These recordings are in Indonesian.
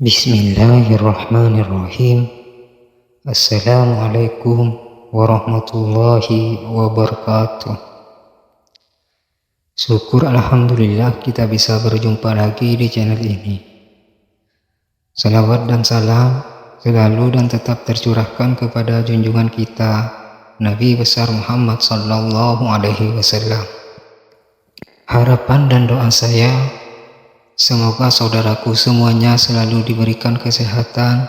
Bismillahirrahmanirrahim. Assalamualaikum warahmatullahi wabarakatuh. Syukur alhamdulillah kita bisa berjumpa lagi di channel ini. Salawat dan salam selalu dan tetap tercurahkan kepada junjungan kita Nabi besar Muhammad sallallahu alaihi wasallam. Harapan dan doa saya, semoga saudaraku semuanya selalu diberikan kesehatan,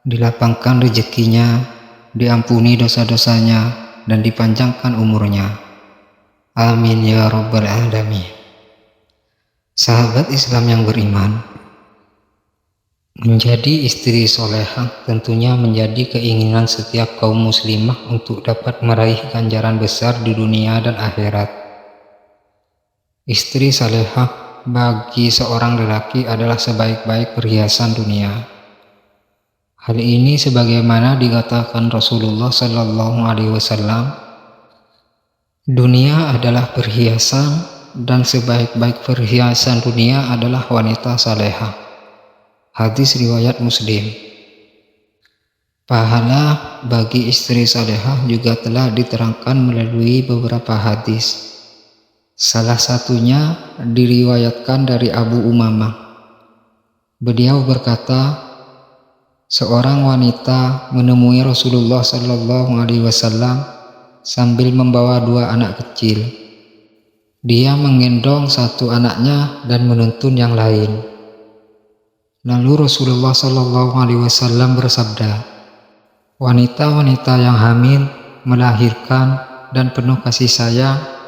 dilapangkan rezekinya, diampuni dosa-dosanya, dan dipanjangkan umurnya. Amin ya rabbal alamin. Sahabat Islam yang beriman, menjadi istri solehah tentunya menjadi keinginan setiap kaum muslimah untuk dapat meraih ganjaran besar di dunia dan akhirat. Istri salehah bagi seorang lelaki adalah sebaik-baik perhiasan dunia. Hal ini sebagaimana dikatakan Rasulullah Sallallahu Alaihi Wasallam, dunia adalah perhiasan dan sebaik-baik perhiasan dunia adalah wanita salehah. Hadis riwayat Muslim. Pahala bagi istri salehah juga telah diterangkan melalui beberapa hadis. Salah satunya diriwayatkan dari Abu Umamah. Beliau berkata, seorang wanita menemui Rasulullah Sallallahu Alaihi Wasallam sambil membawa dua anak kecil. Dia menggendong satu anaknya dan menuntun yang lain. Lalu Rasulullah Sallallahu Alaihi Wasallam bersabda, wanita-wanita yang hamil, melahirkan, dan penuh kasih sayang,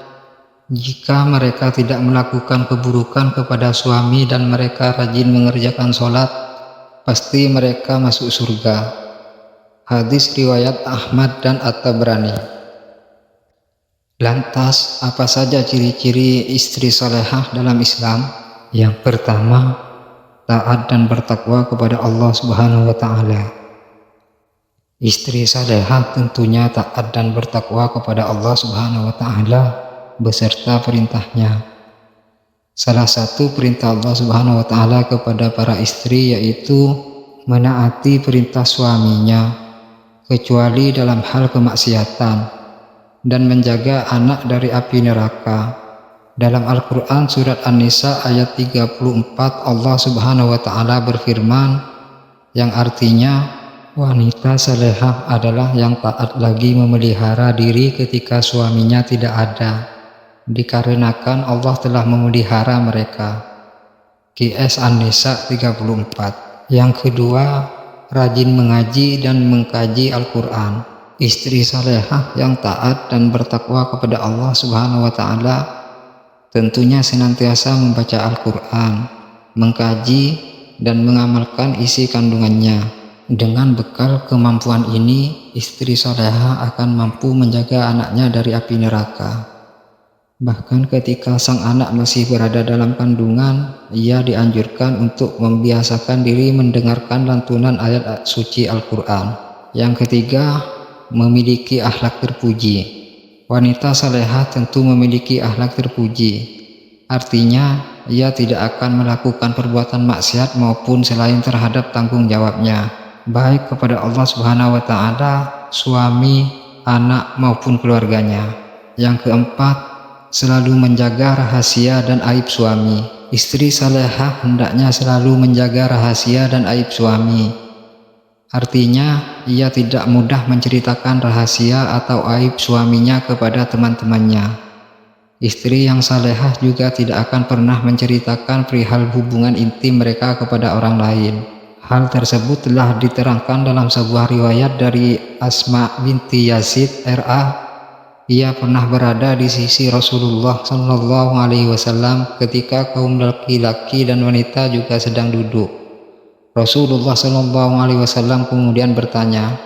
jika mereka tidak melakukan keburukan kepada suami dan mereka rajin mengerjakan sholat, pasti mereka masuk surga. Hadis riwayat Ahmad dan At-Tabrani. Lantas, apa saja ciri-ciri istri salehah dalam Islam? Yang pertama, taat dan bertakwa kepada Allah Subhanahu wa Ta'ala. Istri salehah tentunya taat dan bertakwa kepada Allah Subhanahu wa Ta'ala beserta perintahnya. Salah satu perintah Allah Subhanahu wa Ta'ala kepada para istri yaitu menaati perintah suaminya kecuali dalam hal kemaksiatan dan menjaga anak dari api neraka. Dalam Al-Quran surat An-Nisa ayat 34 Allah Subhanahu wa Ta'ala berfirman yang artinya, wanita salehah adalah yang taat lagi memelihara diri ketika suaminya tidak ada, dikarenakan Allah telah memelihara mereka. QS An-Nisa 34. Yang kedua, rajin mengaji dan mengkaji Al-Quran. Istri salehah yang taat dan bertakwa kepada Allah Subhanahu wa Ta'ala tentunya senantiasa membaca Al-Quran, mengkaji, dan mengamalkan isi kandungannya. Dengan bekal kemampuan ini, istri salehah akan mampu menjaga anaknya dari api neraka. Bahkan ketika sang anak masih berada dalam kandungan, ia dianjurkan untuk membiasakan diri mendengarkan lantunan ayat suci Al-Quran. Yang ketiga, memiliki akhlak terpuji. Wanita salehah tentu memiliki akhlak terpuji. Artinya, ia tidak akan melakukan perbuatan maksiat maupun selain terhadap tanggung jawabnya, baik kepada Allah Subhanahu wa Ta'ala, suami, anak maupun keluarganya. Yang keempat, selalu menjaga rahasia dan aib suami. Istri salehah hendaknya selalu menjaga rahasia dan aib suami. Artinya, ia tidak mudah menceritakan rahasia atau aib suaminya kepada teman-temannya. Istri yang salehah juga tidak akan pernah menceritakan perihal hubungan intim mereka kepada orang lain. Hal tersebut telah diterangkan dalam sebuah riwayat dari Asma binti Yazid R.A. Ia pernah berada di sisi Rasulullah Sallallahu Alaihi Wasallam ketika kaum laki-laki dan wanita juga sedang duduk. Rasulullah Sallallahu Alaihi Wasallam kemudian bertanya,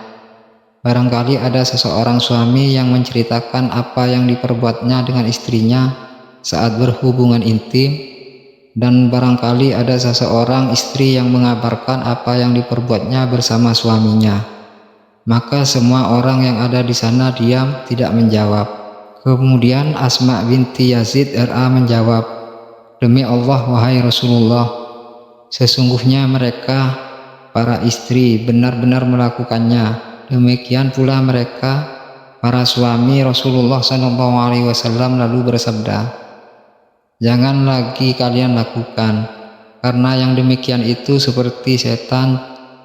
barangkali ada seseorang suami yang menceritakan apa yang diperbuatnya dengan istrinya saat berhubungan intim, dan barangkali ada seseorang istri yang mengabarkan apa yang diperbuatnya bersama suaminya. Maka semua orang yang ada di sana diam, tidak menjawab. Kemudian Asma binti Yazid R.A. menjawab, demi Allah wahai Rasulullah, Sesungguhnya mereka, para istri, benar-benar melakukannya. Demikian pula mereka, para suami Rasulullah SAW lalu bersabda, "Jangan lagi kalian lakukan, karena yang demikian itu seperti setan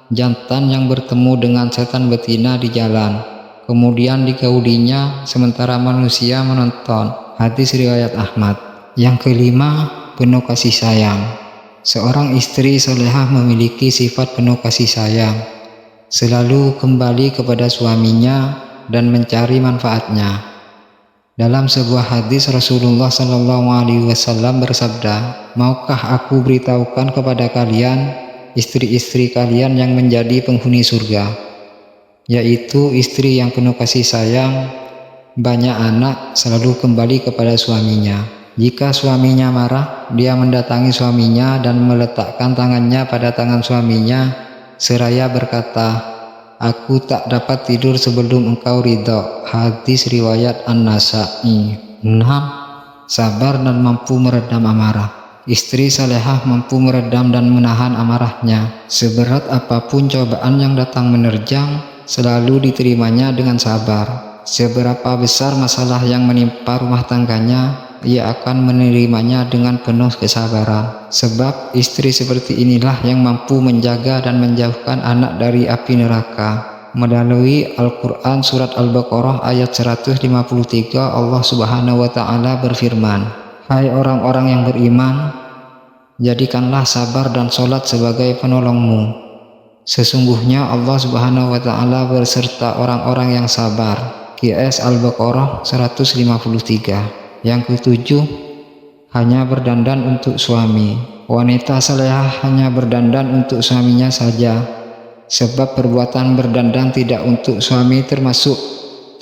jantan yang bertemu dengan setan betina di jalan, kemudian digaulinya sementara manusia menonton." Hadis riwayat Ahmad. Yang kelima, penuh kasih sayang. Seorang istri salehah memiliki sifat penuh kasih sayang, selalu kembali kepada suaminya dan mencari manfaatnya. Dalam sebuah hadis Rasulullah SAW bersabda, "Maukah aku beritahukan kepada kalian istri-istri kalian yang menjadi penghuni surga, yaitu istri yang penuh kasih sayang, banyak anak, selalu kembali kepada suaminya. Jika suaminya marah, dia mendatangi suaminya dan meletakkan tangannya pada tangan suaminya seraya berkata, 'Aku tak dapat tidur sebelum engkau ridho.' Hadis riwayat An-Nasa'i. 6. Sabar dan mampu meredam amarah. Istri salehah mampu meredam dan menahan amarahnya. Seberat apapun cobaan yang datang menerjang, selalu diterimanya dengan sabar. Seberapa besar masalah yang menimpa rumah tangganya, ia akan menerimanya dengan penuh kesabaran. Sebab istri seperti inilah yang mampu menjaga dan menjauhkan anak dari api neraka. Melalui Al-Quran Surat Al-Baqarah ayat 153, Allah Subhanahu wa Ta'ala berfirman, "Hai orang-orang yang beriman, jadikanlah sabar dan sholat sebagai penolongmu. Sesungguhnya Allah Subhanahu wa Ta'ala berserta orang-orang yang sabar." QS Al-Baqarah 153. Yang ketujuh, hanya berdandan untuk suami. Wanita salehah hanya berdandan untuk suaminya saja, sebab perbuatan berdandan tidak untuk suami termasuk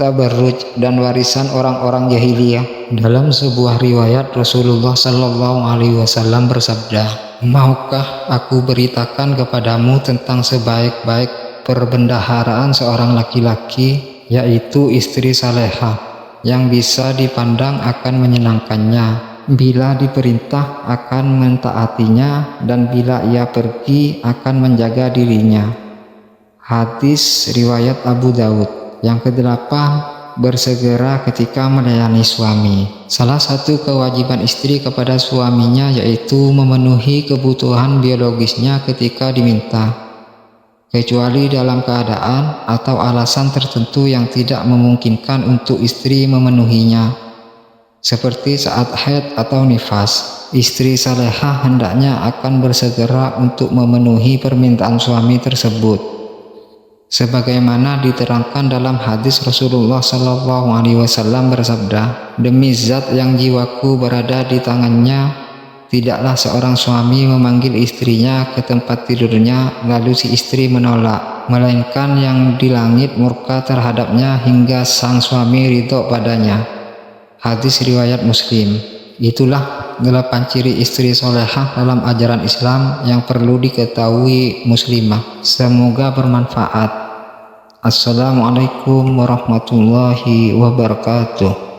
tabarruj dan warisan orang-orang jahiliyah. Dalam sebuah riwayat Rasulullah SAW bersabda, "Maukah aku beritakan kepadamu tentang sebaik-baik perbendaharaan seorang laki-laki, yaitu istri salehah, yang bisa dipandang akan menyenangkannya, bila diperintah akan mentaatinya, dan bila ia pergi akan menjaga dirinya." Hadis riwayat Abu Daud. Yang kedelapan, bersegera ketika melayani suami. Salah satu kewajiban istri kepada suaminya yaitu memenuhi kebutuhan biologisnya ketika diminta, kecuali dalam keadaan atau alasan tertentu yang tidak memungkinkan untuk istri memenuhinya, seperti saat haid atau nifas. Istri salehah hendaknya akan bersegera untuk memenuhi permintaan suami tersebut, sebagaimana diterangkan dalam hadis Rasulullah SAW bersabda, "Demi zat yang jiwaku berada di tangannya, tidaklah seorang suami memanggil istrinya ke tempat tidurnya, lalu si istri menolak, melainkan yang di langit murka terhadapnya hingga sang suami ridho padanya." Hadis riwayat Muslim. Itulah 8 ciri istri solehah dalam ajaran Islam yang perlu diketahui muslimah. Semoga bermanfaat. Assalamualaikum warahmatullahi wabarakatuh.